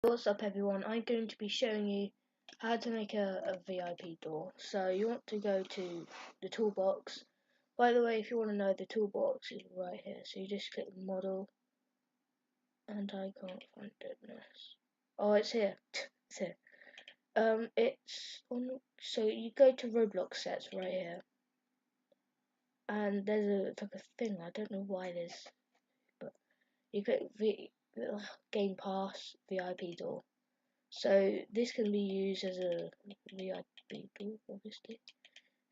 What's up everyone, I'm going to be showing you how to make a VIP door. So you want to go to the toolbox. By the way, if you want to know, the toolbox is right here. So you just click model, and I can't find it. Oh, it's here. It's here. It's on. So you go to ROBLOX Sets right here, and there's like a thing. I don't know why there's, but you click Gamepass VIP door. So this can be used as a VIP door, obviously.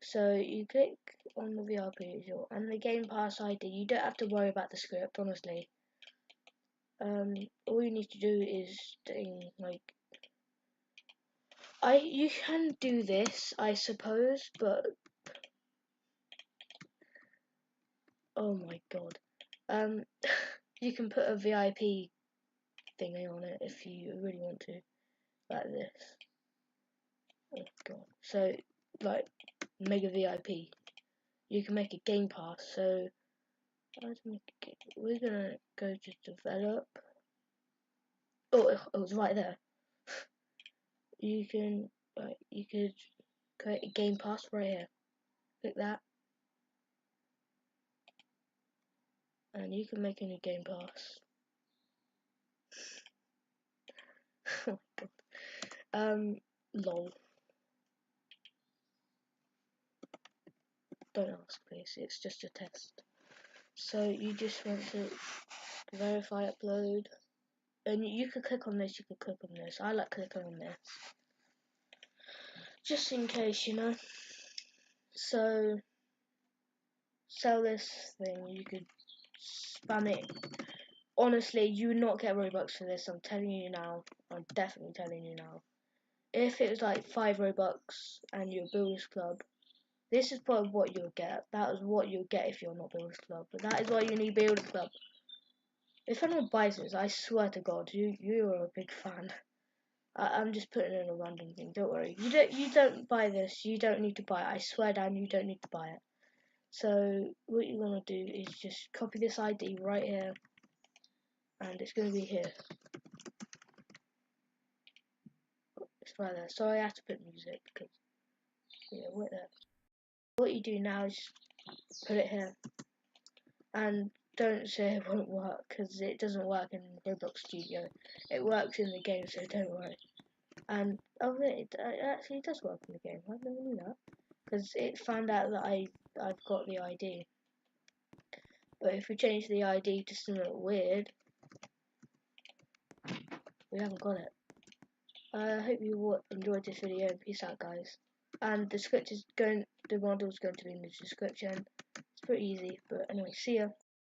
So you click on the VIP door and the Gamepass ID. You don't have to worry about the script, honestly. All you need to do is you can do this, I suppose, but oh my god. You can put a VIP thingy on it if you really want to, like this. Oh god. So like mega VIP. You can make a game pass. So we're gonna go to develop. Oh, it was right there. You can you could create a game pass right here. Click that, and you can make a new game pass. Oh my god. Lol. Don't ask, please. It's just a test. So you just want to verify upload, and you could click on this. You could click on this. I like clicking on this, just in case, you know. So sell this thing. You could spam it. Honestly, you would not get Robux for this. I'm telling you now. I'm definitely telling you now. If it was like 5 Robux and you're Builders Club, this is probably what you'll get. That is what you'll get if you're not Builders Club. But that is why you need Builders Club. If anyone buys this, I swear to God, you are a big fan. I'm just putting in a random thing. Don't worry. You don't buy this. You don't need to buy it. I swear down, you don't need to buy it. So what you're gonna do is just copy this ID right here, and it's gonna be here. It's right there. Sorry, I have to put music because yeah, right there. What you do now is put it here, and don't say it won't work because it doesn't work in Roblox Studio. It works in the game, so don't worry. And oh, it actually does work in the game. I never knew that because it found out that I've got the ID. But if we change the ID to something weird, we haven't got it. I hope you enjoyed this video. Peace out, guys. And the model is going to be in the description. It's pretty easy, but anyway, see ya.